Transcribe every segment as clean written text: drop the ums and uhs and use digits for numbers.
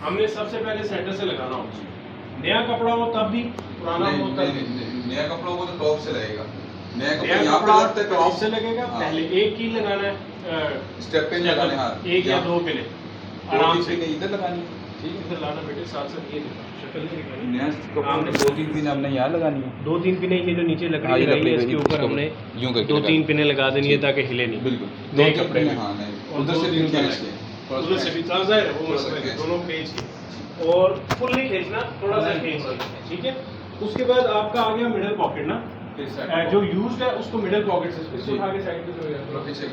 हमने सबसे पहले सेंटर से लगाना होगा। नया कपड़ा हो तब भी, पुराना हो तब भी। नया कपड़ा हो तो टॉप से लगेगा, नया कपड़ा नया यहाँ पे कपड़ा लगता है टॉप से लगेगा। हाँ। पहले एक की लगाना है, स्टेप पे लगाने, हाँ एक या दो पिने आराम से इधर लगानी है, ठीक है। इधर लाना बेटे, साथ साथ ये देखो शक्ल नहीं दिखानी। नया कपड़ा हमने 2-3 पिन हमने यहाँ लगानी है, 2-3 पिने ये जो नीचे हाँ, लकड़ी ये लगाई है लकड़ी इसके लगी, ऊपर इसको हमने यूं करके 2-3 लगा पिने लगा देनी है ताकि हिले नहीं। बिल्कुल नए कपड़े में। हाँ नहीं, और उधर से भी दो-तीन खींच पिन के उधर से भी ट्रांसफर है, वो मसला है, दोनों पेज के। और फुल नहीं खींचना, थोड़ा सा खींच के, ठीक है। उसके बाद आपका आ गया मिडल पॉकेट ना, जो यूज्ड है उसको मिडल पॉकेट से इसको उठा के साइड पे जो है पीछे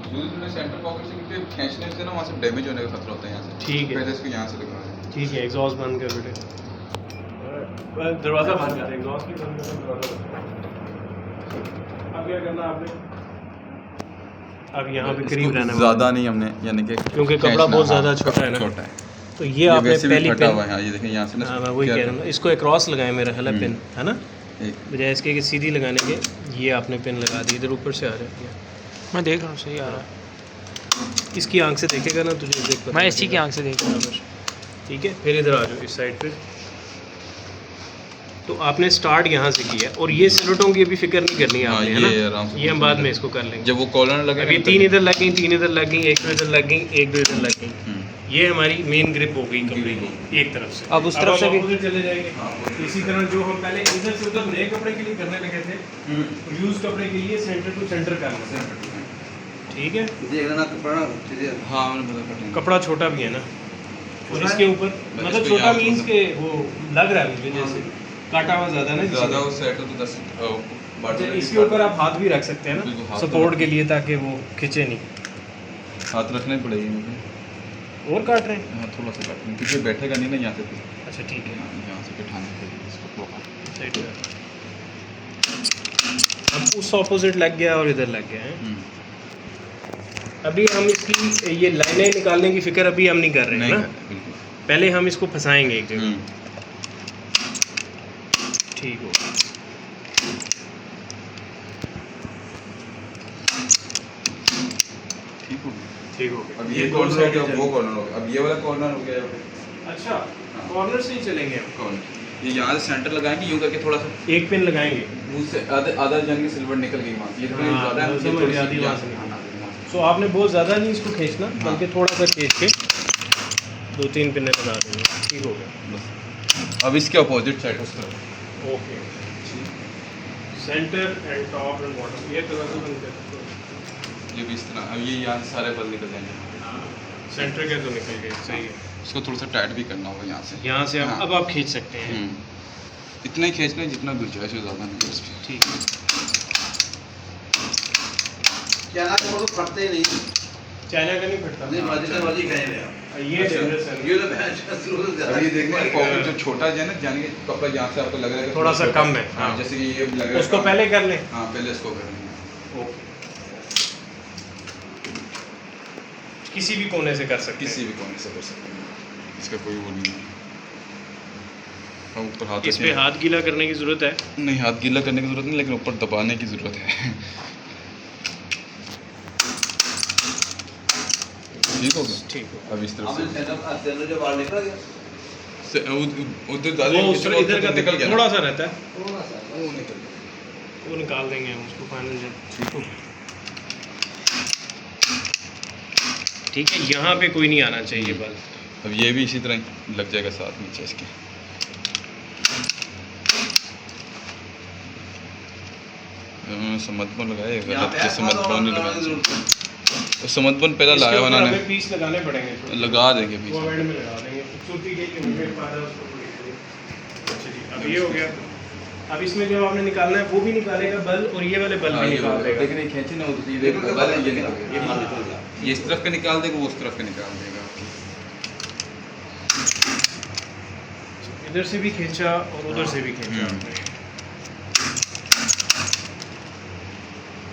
यूज में सेंटर पॉकेट से, क्योंकि खींचने से ना वहाँ से डैमेज होने का खतरा होता है यहाँ से। ठीक है, पहले इसको यहाँ से लगाना है। ठीक है। एग्जॉस्ट बंद कर बेटे, दरवाजा बंद कर, एग्जॉस्ट भी बंद कर, दरवाजा बंद कर। अब क्या करना आपने, अब यहाँ पे करीब रहना है ज़्यादा नहीं हमने, यानी कि क्योंकि कपड़ा बहुत ज़्यादा छोटा है ना, छोटा है। तो ये आपने पहली पिन, हाँ ये देखें यहाँ से ना, हाँ मैं वही कह रहा हूँ, इसको क्रॉस लगाए मेरा ख्याल है पिन, है ना, एक बजाय इसके कि सीधी लगाने के ये आपने पिन लगा दी। इधर ऊपर से आ रहा है, मैं देख रहा हूँ सही आ रहा है। इसकी आंख से देखेगा ना तुझे, देख मैं इसी की आंख से देख रहा हूँ, ठीक है। फिर इधर आ जाओ इस साइड पे। तो आपने स्टार्ट यहाँ से किया, और ये सिलवटों की अभी फिक्र नहीं करनी है हाँ, आपने, है ना, ये हम बाद में इसको कर लेंगे। जब वो कॉलर लगे, अभी 3 इधर लग गई, 3 इधर लग गई, 1 तो इधर लग गई, 1 2 इधर लग गई। ये हमारी मेन ग्रिप हो गई कपड़े की एक तरफ से। अब उस तरफ से भी चले जाएंगे। इसी तरह जो हम पहले इधर से उधर नए कपड़े के लिए करने लगे थे, यूज कपड़े के लिए सेंटर टू सेंटर करना, ठीक है। हाँ कपड़ा छोटा भी है ना, और इसके ऊपर मतलब छोटा मीन्स के वो लग रहा है मुझे जैसे काटा हुआ ज़्यादा ना, ज़्यादा वो सेट हो तो 10 अच्छा, इसके ऊपर आप हाथ भी रख सकते हैं ना सपोर्ट के लिए, ताकि वो खिंचे नहीं। हाथ रखने पड़ेगी मुझे, और काट रहे हैं, हाँ थोड़ा सा काटना, क्योंकि बैठेगा नहीं ना यहाँ से। अच्छा ठीक है, यहाँ से बिठाने के लिए इसको साइड पे। अब उस ऑपोजिट लग गया और इधर लग गया है। अभी हम इसकी ये लाइनें निकालने की फिक्र अभी हम नहीं कर रहे हैं ना, पहले हम इसको फंसाएंगे एक जगह, ठीक हो। ठीक हो गया। अब ये कॉर्नर हो गया, वो कॉर्नर हो गया, अब ये वाला कॉर्नर हो गया। अच्छा, कॉर्नर से ही चलेंगे हम। कॉर्नर ये यहाँ से सेंटर लगाएंगे, यूँ करके थोड़ा सा एक पिन लगाएंगे, मुंह से आधा जंग की सिल्वर निकल गई वहाँ से, ये थोड़ी ज़्यादा है, ये थोड़ी सी यहाँ से। सो आपने बहुत ज़्यादा नहीं इसको खींचना, बल्कि थोड़ा सा खींच के 2-3 पिने लगा देंगे, ठीक हो गया बस। अब इसके अपोजिट साइड से okay, centre and top and bottom, ये दरवाजा बंद कर दो। ये भी इस तरह, अब ये यहाँ से सारे बल निकल जाएंगे, सेंटर के तो निकल गए, सही है। इसको थोड़ा सा टाइट भी करना होगा यहाँ से, यहाँ से हाँ। अब आप खींच सकते हैं, इतना ही खींचना है जितना गुंजाइश हो, ज़्यादा नहीं इस पर। ठीक है। चाइना का तो फटते ही नहीं, चाइना का नहीं फटता, नहीं मर्जी कहीं ले आओ। ये डेंजरस है, ये तो भैंस शुरू से अब ये देखना पॉकेट जो छोटा है ना, जाने के कपड़ा यहाँ से आपको लग रहा है कि थोड़ा सा कम है, हाँ, जैसे कि ये लग रहा है उसको पहले कर लें। हाँ पहले इसको कर लेंगे, ओके, किसी भी कोने से कर सकते किसी हैं, भी कोने से कर सकते हैं, इसका कोई वो नहीं है। हम ऊपर हाथ इस पे हाथ गीला करने की ज़रूरत है, नहीं, हाथ गीला करने की ज़रूरत नहीं, लेकिन ऊपर दबाने की ज़रूरत है। ठीक होगा, ठीक हो। अब इस तरफ हमें से सेंटर जो बाहर निकल गया, उधर डालेंगे, वो उधर इधर का निकल गया, थोड़ा सा रहता है, थोड़ा सा वो निकल गया, वो निकाल देंगे हम उसको फाइनल जब, ठीक हो। ठीक है। यहाँ पे कोई नहीं आना चाहिए बल, अब ये भी इसी तरह लग जाएगा साथ नीचे इसके। समतबन लगाए, गलत से समतबन नहीं लगाना, तो समतबन पहला लाया हुआ ना, पीस लगाने पड़ेंगे, लगा देंगे बीच वो में। एंड में लगा देंगे, खूबसूरती के लिए मुझे फायदा उसको थोड़ी देंगे। अच्छा जी, अब ये हो गया। अब इसमें जो आपने निकालना है वो भी निकालेगा बल, और ये वाले बल भी निकाल देगा, लेकिन ये खींचे ना हो तो ये बल है, ये निकल ये गया, मार निकल गया। ये इस तरफ का निकाल देगा, वो उस तरफ का निकाल देगा। इधर से भी खींचा और उधर से भी खींचा आपने।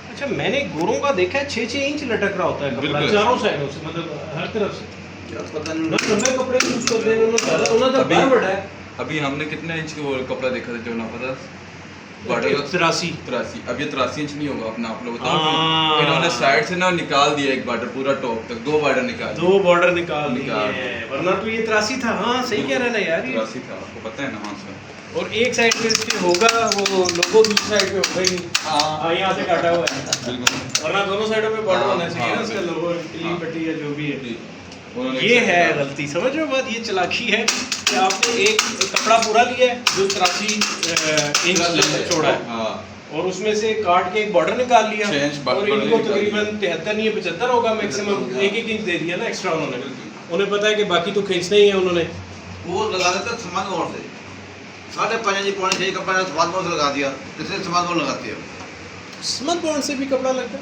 अच्छा, मैंने गोरों का देखा है 6-6 इंच लटक रहा होता है कपड़ा बिल्कुल। चारों साइडों से, मतलब हर तरफ से। क्या पता नहीं ना लंबे कपड़े यूज करते हैं, उन्होंने ज़्यादा उन्होंने तो अभी- बार बड़ा है। अभी हमने कितने इंच का वो कपड़ा देखा था जो ना पता बॉर्डर 83 83, अब ये 83 इंच नहीं होगा अपना, आप लोग हाँ। बताओ। इन्होंने साइड से ना निकाल दिया एक बॉर्डर पूरा टॉप तक, 2 बॉर्डर निकाल 2 बॉर्डर निकाल निकाल दिए, वरना तो ये 83 था। हाँ सही कह रहा है ना यार ये। 83 था, आपको पता है ना। हाँ सर। और एक साइड पे इसके होगा वो लोगो, दूसरी साइड पे होगा ही नहीं। हाँ यहाँ से काटा हुआ है, बिल्कुल। वरना दोनों साइडों पे बॉर्डर होना चाहिए ना हाँ, उसका लोगो, क्लीन पट्टी या जो भी है। उन्होंने ये एक है साइड गलती, समझ रहे हो बात, ये चालाकी है कि आपने एक कपड़ा पूरा लिया है जो 83 इंच चौड़ा है, हाँ, और उसमें से काट के एक बॉर्डर निकाल लिया, छह इंच और border इनको निकाल तकरीबन लिया। 73 नहीं 75 होगा मैक्सिमम, हाँ। 1-1 इंच दे दिया ना एक्स्ट्रा उन्होंने। उन्हें पता है कि बाकी तो खींचना ही है उन्होंने। वो लगा देता समान मोड़ से 5.5 इंच पौने 6 कपड़ा समान मोड़ से लगा दिया, इससे समान मोड़ लगाते हैं। स्मथ बॉन्ड से भी कपड़ा लगता है,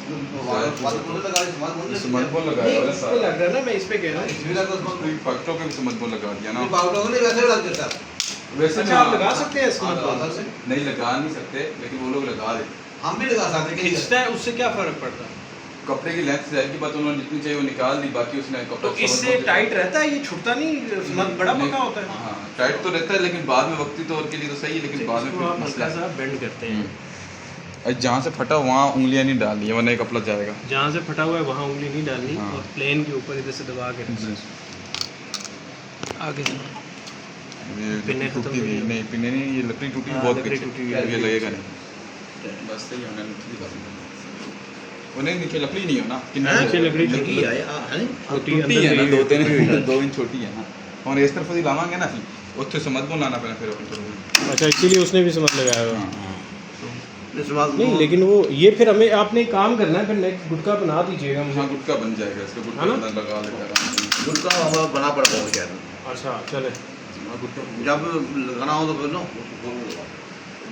समान मोड़ लगा दिया, समान मोड़ समझ को लगाया वाला इस पे लग रहा है ना, मैं इस पे कह रहा हूँ। इसमें लगा समान कोई पट्टों के भी समझ को लगा दिया ना। पाउडर को नहीं वैसे भी लग जाता। वैसे अच्छा आप लगा सकते हैं हाँ, स्मथ लगा बॉन्ड? सकते। नहीं लगा नहीं सकते, लेकिन वो लोग लगा देते। हम भी लगा सकते हैं। खींचता है उससे क्या फर्क पड़ता है? कपड़े की लेंथ जाएगी, बात उन्होंने जितनी चाहिए वो निकाल दी, बाकी उसने कपड़ा तो इससे टाइट रहता है, ये छुटता नहीं, स्मथ बड़ा पक्का होता है। हाँ, टाइट तो रहता है, लेकिन बाद में वक्ती तौर के लिए तो सही है, लेकिन बाद में इसको फिर आप मसला हल्का है। सा बेंड करते हैं। और जहाँ से फटा वहाँ उंगलियां नहीं डालनी है, वरना ये कपड़ा जाएगा। जहाँ से फटा हुआ है वहाँ उंगली नहीं डालनी, हाँ। और प्लेन के ऊपर इधर से दबा के रखना। आगे ये पिन्ने खत्म टूटी हो हुई गई। नहीं, पिन्ने नहीं, ये लकड़ी टूटी हुई हाँ, बहुत लकड़ी पीछे, टूटी हुई अब ये है। लगेगा नहीं। बस सही होना नहीं, वो नहीं, नीचे लकड़ी नहीं हो ना, किन्ने नीचे लकड़ी लगी है नहीं टूटी टूटी है ना, अंदर 2 इंच छोटी है ना। और इस तरफ से लावांगे ना फिर ਉੱਥੇ समझ बनाना पड़ना फिर अपन थोड़ा। अच्छा इसीलिए उसने भी समझ लगाया हुआ। समान नहीं लेकिन वो ये फिर हमें आपने एक काम करना है, फिर नेक्स्ट गुटका बना दीजिएगा हाँ, मुझे। गुटका बन जाएगा, इसका गुटका है ना? अंदर लगा लेकर आराम से। गुटका हमारा बना पड़ता है क्या अच्छा चले, हाँ, गुटका जब लगाना हो तो फिर लो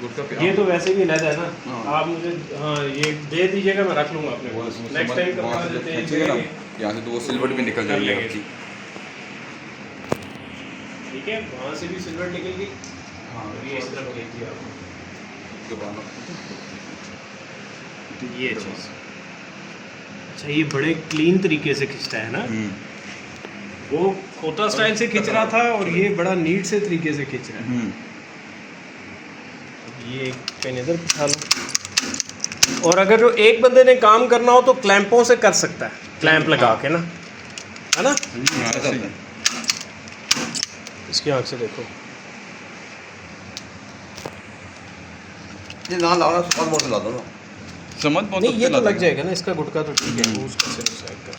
गुटका पे ये तो वैसे भी अलग है ना। हाँ। आप मुझे हाँ ये दे दीजिएगा, मैं रख लूँगा अपने वो पास। समझ- नेक्स्ट टाइम वहाँ कपड़ा से जब देते हैं खींचेंगे ना, यहाँ से तो वो सिल्वर भी निकल कर जाएगी लेंगे। आपकी। ठीक है, वहाँ से भी सिल्वर निकल गई, हाँ, और ये इस तरफ भेज दिया आपने। दबाना। ये चीज़ अच्छा, ये बड़े क्लीन तरीके से खींचता है ना। वो खोता स्टाइल से खींच रहा था, और ये बड़ा नीट से तरीके से खींच रहा है। ये एक पेन इधर बिठा लो, और अगर जो एक बंदे ने काम करना हो तो क्लैंपों से कर सकता है, क्लैंप लगा के ना, है ना। हाँ, सही है। इसकी आँख से देखो, ये ना लगाना समान मोड़ से ला दो ना। समझ बहुत नहीं ये अच्छा तो लग लगेगा। जाएगा ना, इसका गुटका तो ठीक है, वो उसका सिर्फ साइड का।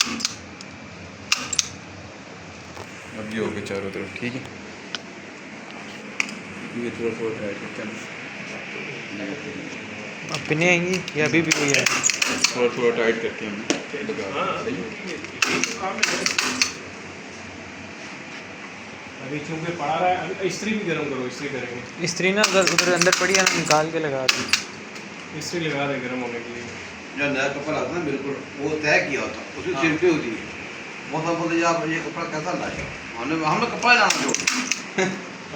अब ये हो गया चारों तरफ, ठीक है। ये थोड़ा थोड़ा टाइट करते हैं, अब पिने आएंगी या अभी भी वही है? थोड़ा थोड़ा टाइट करके हम लगा हाँ, सही है। अभी चूंकि पड़ा रहा है, अभी इस्त्री भी गर्म करो, इस्त्री करेंगे। स्त्री ना उधर अंदर पड़ी है ना, निकाल के लगा दी। इस्त्री लगा दे गर्म होने के लिए। जो नया कपड़ा आता है ना बिल्कुल वो तय किया होता है, उसकी सिल्टी होती है। बहुत बोलते हैं आप ये कपड़ा कैसा लाए, हमने कपड़ा लाना जो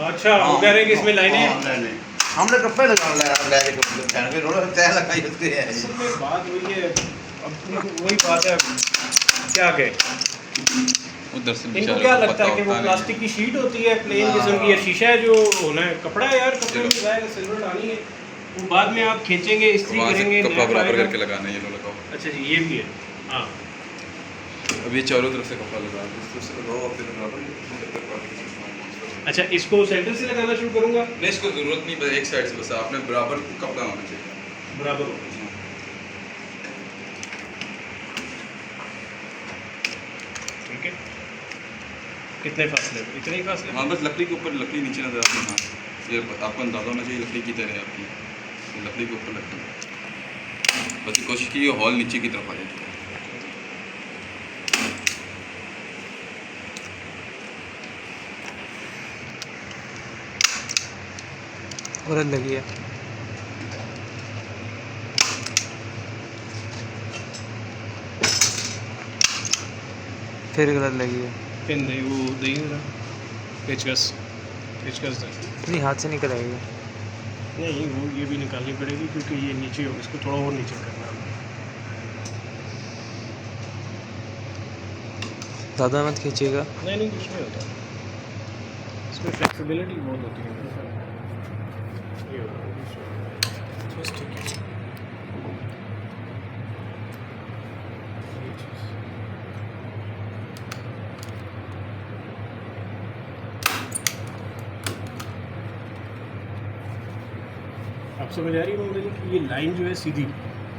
अच्छा वो कह रहे हैं कि इसमें लाइनें हैं। नहीं हमने कपड़े लगा ले के पहन के रोड तय लगाई होती है। असल में बात वही है, अब वही बात है, क्या कहें, उधर से इनको बेचारे क्या को लगता है पता कि वो होता नहीं प्लास्टिक की शीट होती है, प्लेन किस्म की, या शीशा है जो होना है, कपड़ा है यार, कपड़े में जाएगा, सिल्वर डालनी है, वो बाद में आप खींचेंगे, इस्त्री वहाँ से करेंगे, कपड़ा नया बराबर आएगा। करके लगाना है, ये लो लगाओ। अच्छा जी ये भी है। हाँ अब ये चारों तरफ से कपड़ा लगा दो, इस तरफ से लगाओ, फिर लगा दो। अच्छा, इसको सेंटर से लगाना शुरू करूँगा, नहीं, इसको जरूरत नहीं, बस एक साइड से, बस आपने बराबर कपड़ा होना चाहिए। बराबर होगा। ठीक है, कितने फासले, इतने ही फासले। हाँ, बस लकड़ी के ऊपर, लकड़ी नीचे नजर आती है। हाँ, ये आपको अंदाजा होना चाहिए लकड़ी की तरह है आपकी, ये लकड़ी के ऊपर लकड़ी। बस ये कोशिश कीजिए हॉल नीचे की तरफ आ जाए। और लगी है। फिर गलत लगी है। पिन दे, वो दे जरा, पेचकस, पेचकस दे। नहीं हाथ से निकल आएगा। नहीं वो ये भी निकालनी पड़ेगी, क्योंकि ये नीचे हो, इसको थोड़ा और नीचे करना है। ज़्यादा मत खींचिएगा। नहीं नहीं कुछ नहीं होता, इसमें फ्लेक्सिबिलिटी बहुत होती है। ये होगा, बस ठीक है। ये चीज़। आप समझ आ रही है मोहम्मद अली कि ये लाइन जो है सीधी,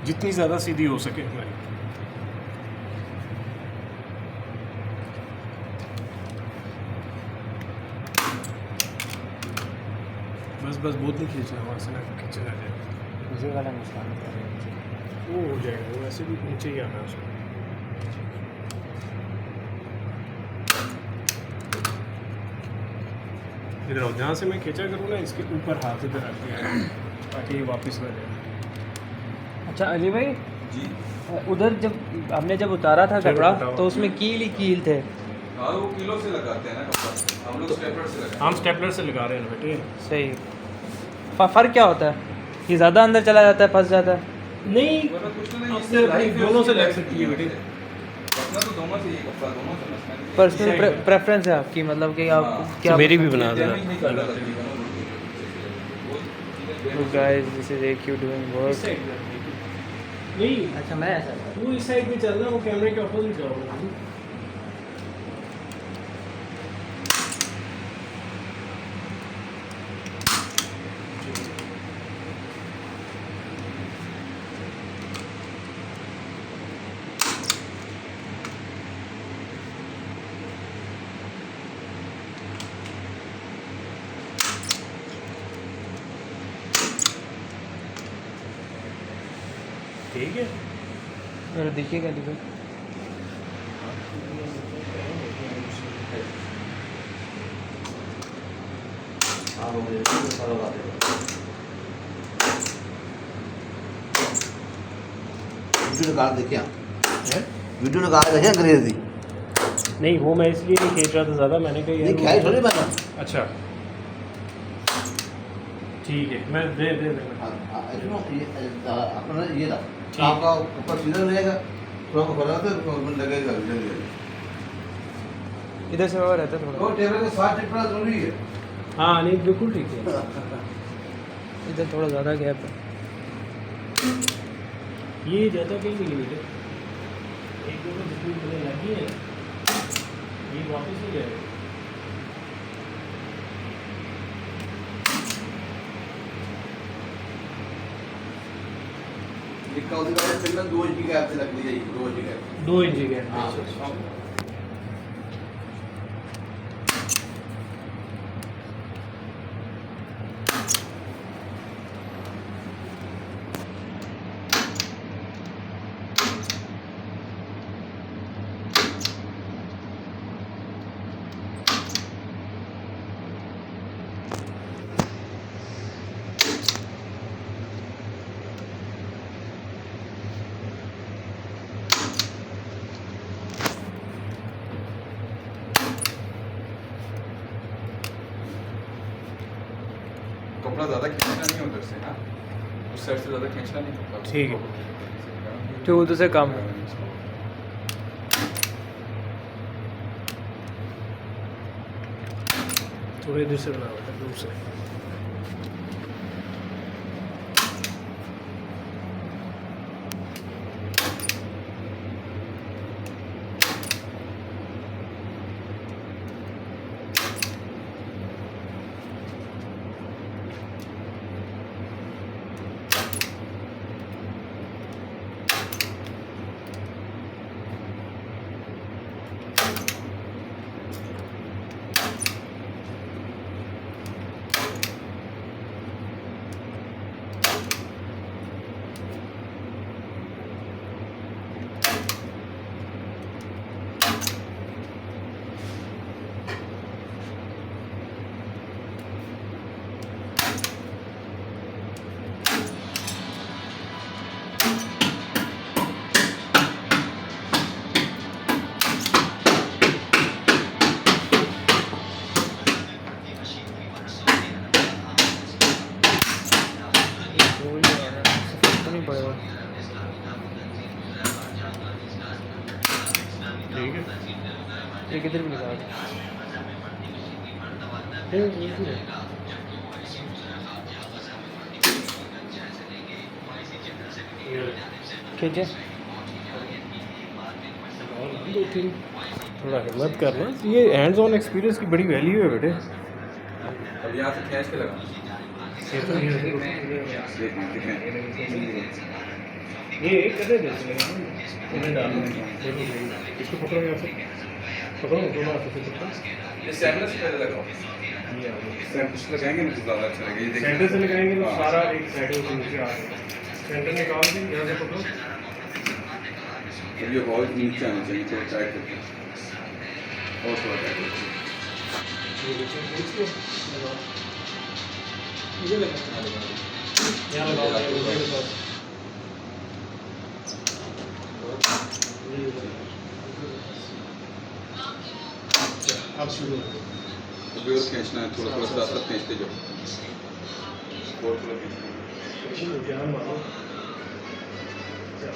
जितनी ज़्यादा सीधी हो सके हमारी। बस बस बहुत नहीं खींचना, वहाँ से ना खींचना जाए, मुझे वाला नुकसान वो हो जाएगा, वो वैसे भी नीचे ही आना है उसमें। इधर आओ, जहाँ से मैं खींचा करूँ ना इसके ऊपर हाथ इधर रख दिया ताकि ये वापस ना जाए। अच्छा अली भाई, जी उधर जब हमने जब उतारा था चलो कपड़ा बताओ। तो उसमें कील ही कील थे। हाँ वो किलो से लगाते हैं ना कपड़ा, हम लोग स्टेपलर से लगाते हम स्टेपलर से लगा रहे हैं ना बेटे। सही। फ़र्क क्या होता है? ये ज़्यादा अंदर चला जाता है, फंस जाता है? नहीं, हैं। वरना कुछ तो नहीं, अपने इससे अपनी लाइफ है, दोनों से उसकी लग लाइफ सकती है बेटे। अपना तो दोनों से ही कपड़ा, दोनों से मसला नहीं है। पर्सनल सही है। प्रेफरेंस है आपकी, मतलब कि आप हाँ। क्या मेरी भी बना डैमेज नहीं करता देना। तकरीबन वो चीज़ें तो guys this is AQ doing इस वर्क। साइड में नहीं, अच्छा मैं ऐसा तू इस साइड में चलना, वो कैमरे के ऑपोजिट जाओगे। ठीक है, मेरा देखिएगा अली भाई। हाँ वो मुझे सारा बात है। वीडियो निकाल देखिए आप, वीडियो निकाल देखिए अंग्रेजी नहीं वो मैं इसलिए नहीं खींच रहा था ज़्यादा, मैंने कहा नहीं ख्याल थोड़ी बना। अच्छा ठीक है, मैं दे दे दे अपना ये रहा ठीक। आपका ऊपर सीधा रहेगा, थोड़ा खुला तो लगेगा जल्दी। इधर से और रहता है वो थोड़ा, टेबल के साथ चिपकना जरूरी है। हाँ नहीं बिल्कुल ठीक है। इधर थोड़ा ज़्यादा गैप है। ये ज़्यादा कहीं नहीं बेटे, एक दो में जितनी बने लगी है ये वापस नहीं जाएगा। लिखा होता है फिल्म 2 इंच की गैप से लगनी चाहिए, 2 इंच की गैप। 2 इंच की गैप। हाँ कपड़ा ज़्यादा खींचना नहीं उधर से, हाँ उस साइड से ज़्यादा खींचना नहीं कपड़ा। ठीक है। तो उधर से कम। थोड़े इधर से बना बेटा, दूर से। तो नहीं पड़ेगा। ठीक है, ये किधर भी निकाल। खींचे। और 2-3 थोड़ा हिम्मत करना, ये हैंड्स ऑन एक्सपीरियंस की बड़ी वैल्यू है बेटे। अब यहाँ से खींच के लगाना। ये कैसे देते हैं इन्हें डालना है, इसको पकड़ो यहाँ से, पकड़ो दोनों हाथों से पकड़ो। ये सेंटर से पहले लगाओ। ये आगे सेंटर से लगाएंगे ना तो ज़्यादा अच्छा लगेगा। ये देखिए। सेंटर से लगाएंगे तो हाँ। सारा एक साइड से नीचे आ जाएगा। सेंटर निकाल के यहाँ से पकड़ो। अब ये हॉल नीचे आना चाहिए, थोड़ा टाइट करके और थोड़ा टाइट करके। ये देखो, इसको लगाओ। इधर लगा। यहाँ लगाओ, ये लगाओ। अब शुरू करो। अभी और खींचना है, थोड़ा थोड़ा साथ साथ खींचते जाओ। और थोड़ा खींचना ध्यान मारो। है।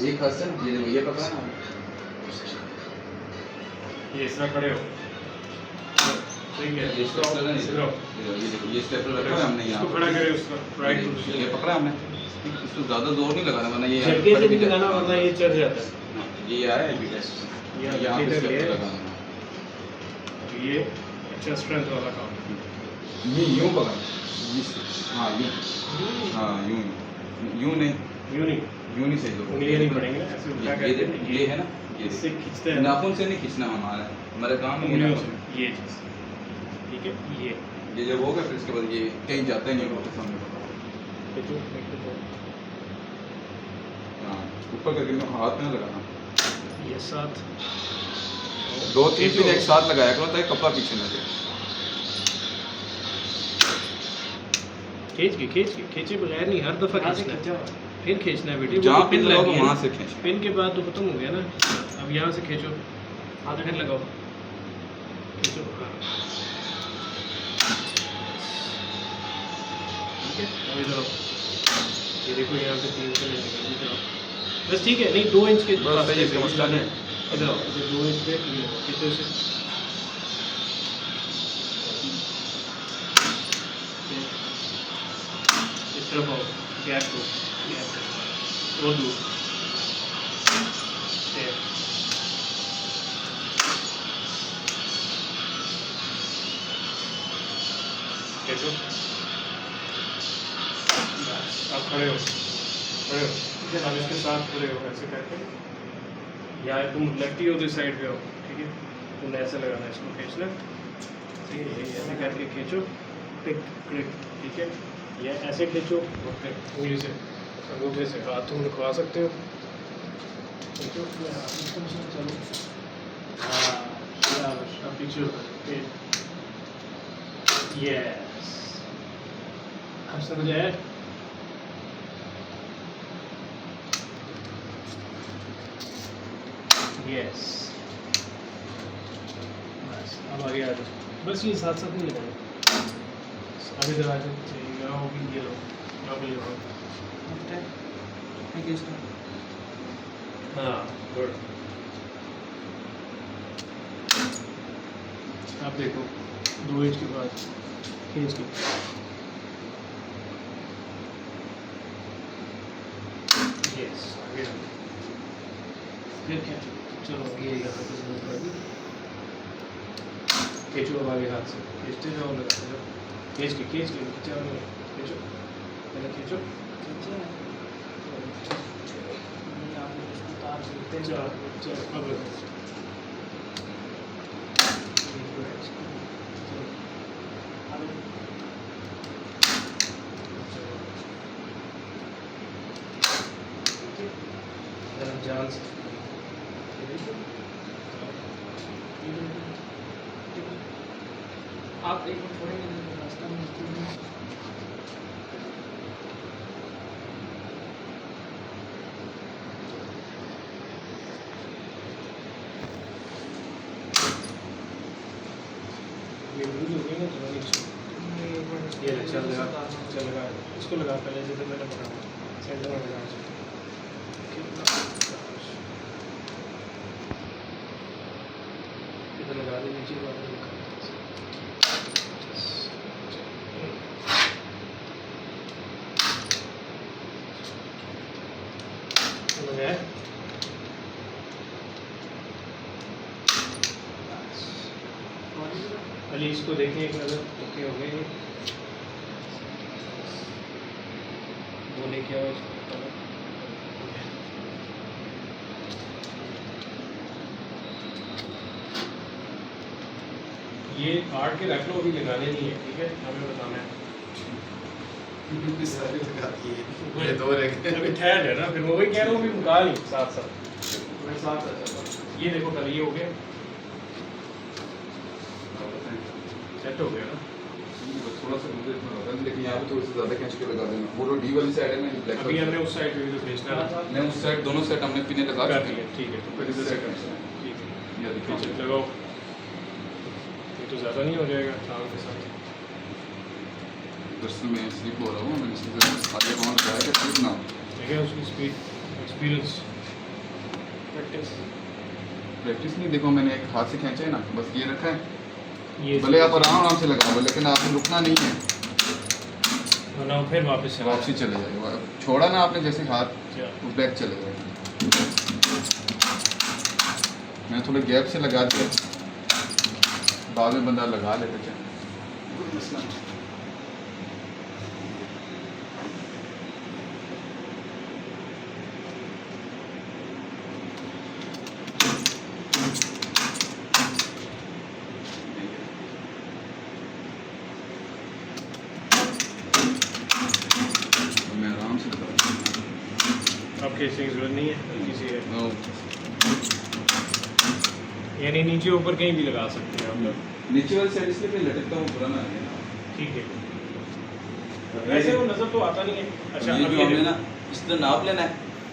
एक हाथ से ना ये पकड़ा ना। ये इस तरह खड़े हो। ठीक है, ये स्टेप लगा नहीं। इस तरह। ये देखो, ये स्टेप रखा है हमने यहाँ। इसको खड़ा करे उसका राइट टू ये पकड़ा हमने। इसको ज़्यादा जोर नहीं लगाना, वरना ये झटके से नहीं लगाना, वरना ये चढ़ जाता है। ये आया है बीटा। यहाँ पे स्टेप लगाना। ये अच्छा स्ट्रेंथ वाला काम है। ये यूं पकड़। हाँ यूं। हाँ यूं नहीं। यूं नहीं, यूं नहीं सही। उंगलियां नहीं पड़ेंगे ना, ऐसे उल्टा करके ये है ना, ये इससे खींचते हैं नाखून से नहीं खींचना हमारा काम ही उंगलियों है। से, ये चीज़। ठीक है, ये जब होगा फिर इसके बाद ये कहीं जाता ही नहीं होगा सामने। हाँ, ऊपर करके हाथ में लगाना। ये साथ 2-3 पिन एक साथ लगाया करो ताकि कपड़ा पीछे ना जाए। खींचे बगैर नहीं, हर दफ़ा खींचना है, फिर खींचना है बेटे। जहाँ वो पिन लगाओ लगी है वहाँ ना, से खींचो। पिन के बाद तो खत्म हो गया ना। अब यहाँ से खींचो, फिर लगाओ, खींचो। हाँ। ठीक है, अब इधर आओ। ये देखो यहाँ से 3 से लेंगे, इधर आओ। बस ठीक है, नहीं 2 इंच के बस सही है, इसका मसला नहीं है। इधर आओ, इधर 2 इंच पे खींचो इसे। इस तरफ आओ, गैप दो, और दूर। खींचो। आप खड़े हो। अब इसके साथ खड़े हो ऐसे करके, या तुम लेफ्टी हो तो इस साइड पे हो। ठीक है, तुमने ऐसे लगाना है, इसको खींचना। ठीक है, यही ऐसे करके खींचो, टिक क्लिक। ठीक है, या ऐसे खींचो उंगली से, अंगूठे से हाथ तुम रखवा सकते हो। खींचो, चलो। हाँ, अब पीछे यस, अब समझ आया। यस, बस अब आगे आ जाओ। बस ये साथ साथ नहीं लगाना, आगे इधर आ जाओ। यहाँ होगी, ये लो, यहाँ पे लो। हाँ, गुड। अब देखो 2 इंच के बाद खींच के, यस, आगे आओ। फिर क्या, चलो ये यहाँ पे जरूरत पड़ेगी। खींचो अब आगे हाथ से, खींचते जाओ, लगाते जाओ। खींच के खींचो, पहले खींचो। चलो, अब लगाओ। जान से आप एक मिनट छोड़ेंगे नहीं, रास्ता में ये लूज हो गई ना, थोड़ा नीचे। ये ले, चल लगा, इसको लगा पहले, जैसे मैंने पकड़ा सेंटर में लगा। इधर लगा दे, नीचे लगा दे। अली इसको देखिए एक नज़र, ओके हो गए वो लेके आओ इसको। ये काट के रख लो, अभी लगाने नहीं है, ठीक है, हमें बताना है। ये दो रह गए। अभी ठहर है ना, फिर मैं वही कह रहा हूँ, अभी मुका नहीं साथ साथ, मैं साथ साथ ये देखो कल ये हो गया, सेट हो गया ना। थोड़ा सा मुझे इतना लगा, लेकिन यहाँ पे थोड़ी सी ज़्यादा खींच के लगा देना। वो जो डी वाली साइड है ना, ब्लैक अभी हमने उस साइड पे भी तो भेजना था, नहीं, उस साइड दोनों साइड हमने पिने लगा कर चुके दिया, हैं। ठीक है, तो फिर इधर से कर सकते हैं, ठीक है, ये देखिए खींच लगाओ, ये तो ज़्यादा नहीं हो जाएगा चावल के साथ। दरअसल मैं स्लिप हो रहा हूँ, मैंने इसलिए आगे कौन लगाया कि स्लिप ना हो। देखिए उसकी स्पीड, एक्सपीरियंस, प्रैक्टिस, प्रैक्टिस नहीं, देखो मैंने एक हाथ से खींचा है ना, बस ये रखा है, ये भले आप आराम से लगाओ, लेकिन आपने रुकना नहीं है, वरना फिर वापस से वापसी चले जाएगा। छोड़ा ना आपने जैसे हाथ, क्या वो बैक चले जाएगा। मैंने थोड़े गैप से लगा दिया, बाद में बंदा लगा लेते चाहे, कोई मसला नहीं। मैं आराम से लगा अब कैसे की जरूरत नहीं है, हल्की सी है, दूँ। यानी नीचे ऊपर कहीं भी लगा सकते हैं आप लोग, नीचे वाली साइड इसलिए मैं लटकता हूँ, पुराना है ना। ठीक है। वैसे वो नजर तो आता नहीं है। अच्छा ये अब जो ये हमने देखो। ना इस तरह नाप लेना है,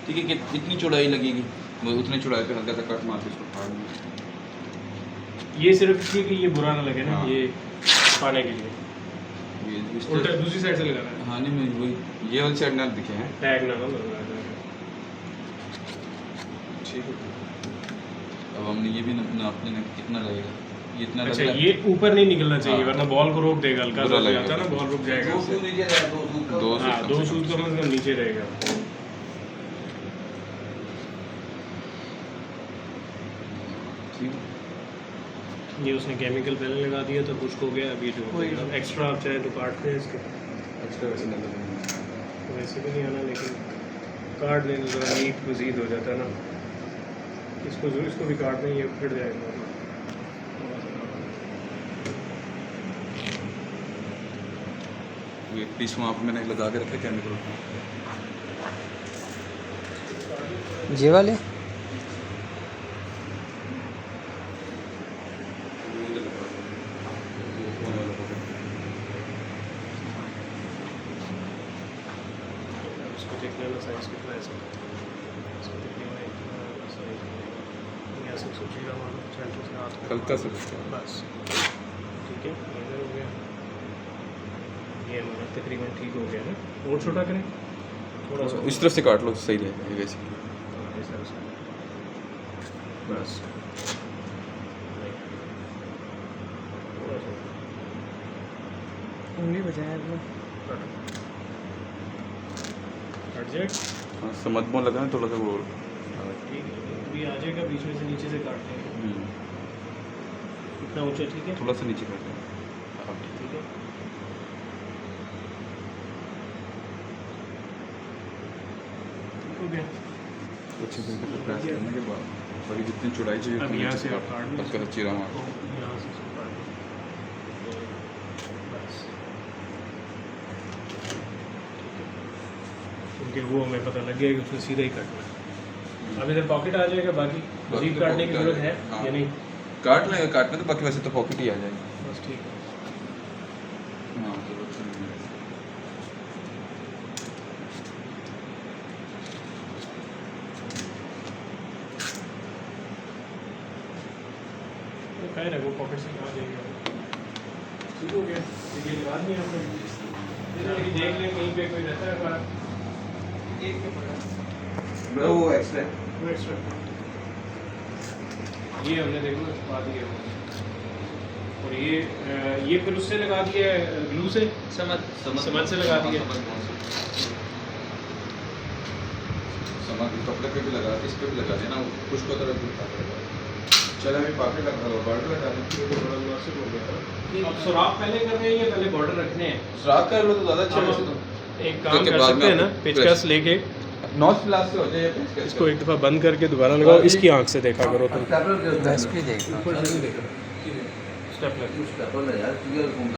ठीक है, कि कितनी चौड़ाई लगेगी, वो उतने चौड़ाई पे हल्का सा कट मार के इसको फाड़ देना। ये सिर्फ इसलिए कि ये बुरा ना लगे ना, हाँ। ये पाने के लिए ये इस उल्टा तरह- दूसरी साइड से लगाना है, हाँ नहीं, मैं वही ये वाली साइड ना दिखे हैं। टैग ना लगाना है। ठीक है, अब हमने ये भी नाप लेना कितना लगेगा, ये इतना अच्छा लग रहा है। ये ऊपर नहीं निकलना चाहिए, हाँ। वरना बॉल को रोक देगा, हल्का सा बुरा हो जाता है लगेगा। ना, बॉल रुक जाएगा दो उससे। सूद नीचे रहेगा, दो सूद का। दो हाँ सूद दो कम से सूद का मतलब नीचे रहेगा। ठीक है। ये उसने केमिकल पहले लगा दिया तो खुश्क हो गया, अभी जो एक्स्ट्रा आप चाहे तो काटते हैं इसके, एक्स्ट्रा वैसे लग रहा है। वैसे भी नहीं आना, लेकिन काट दें तो ज़रा नीट मज़ीद हो जाता है ना। इसको भी काट दें, ये फिट जाएगा। ये पीस वहाँ पे मैंने लगा के रखा केमिकल। ये वाले इसको देख लेना साइज कितना है इसका, इसको तकरीबन सॉरी यहाँ से सोचिए हमारा सेंटर से हाथ में हल्का सा बस, ठीक है, इधर हो गया, ये हमारा तकरीबन ठीक हो गया है। और छोटा करें थोड़ा सा, इस तरफ से काट लो तो सही रहेगा ये वैसे। इस तरह से। बस थोड़ा सा उंगली बजाया कट जाए, हाँ, समझ में लगा ना थोड़ा सा वो। ठीक है, अभी आ जाएगा, बीच में से नीचे से काटते हैं, इतना ऊंचा, ठीक है, थोड़ा सा नीचे काट ठीक है। ठीक हो गया। अच्छे तरीके से प्रेस करने के बाद बड़ी जितनी चौड़ाई चाहिए अब उतनी यहाँ नीचे से आप काट लो पक्का चीरा मार। यहाँ से इसको काट लो, बस क्योंकि वो हमें पता लग गया कि उसने सीधा ही काटना है। अब इधर पॉकेट आ जाएगा, बाकी मजीद तो काटने की pocket आ जरूरत है जाएगा, हाँ। या नहीं? काट लेंगे, काटने तो बाकी वैसे तो पॉकेट ही आ जाएगा। बस ठीक है। हाँ जरूरत नहीं है। तो खैर है, वो पॉकेट से कहाँ देंगे, ठीक हो गया। ये लगा दिए हमने, लेकिन देख लें कहीं पे कोई रहता है हमारा, वो एक्स्ट्रा वो एक्स्ट्रा ये हमने देखो लगा दिया, और ये फिर उससे लगा दिया ग्लू से, समझ से लगा दिया। समझ कपड़े पे भी लगा, इस पे भी लगा देना, कुछ को तरफ भी लगा। चलो अभी पॉकेट लगा, बाल्ट लगा दें। ये तो बड़ा मुनासिब हो गया। अब सुराख पहले करने हैं या पहले बॉर्डर रखने हैं? सुराख कर लो तो ज़्यादा अच्छा है वैसे तो। एक काम क्योंकि कर बाद सकते में हैं ना, आपको पेचकस लेके नॉच प्लास से हो जाए या पेचकस इसको एक दफ़ा बंद करके दोबारा लगाओ, इसकी आंख से देखा करो तुम। स्टेपलर इसकी देखना ऊपर से नहीं देखा स्टेपलर स्टेपलर यार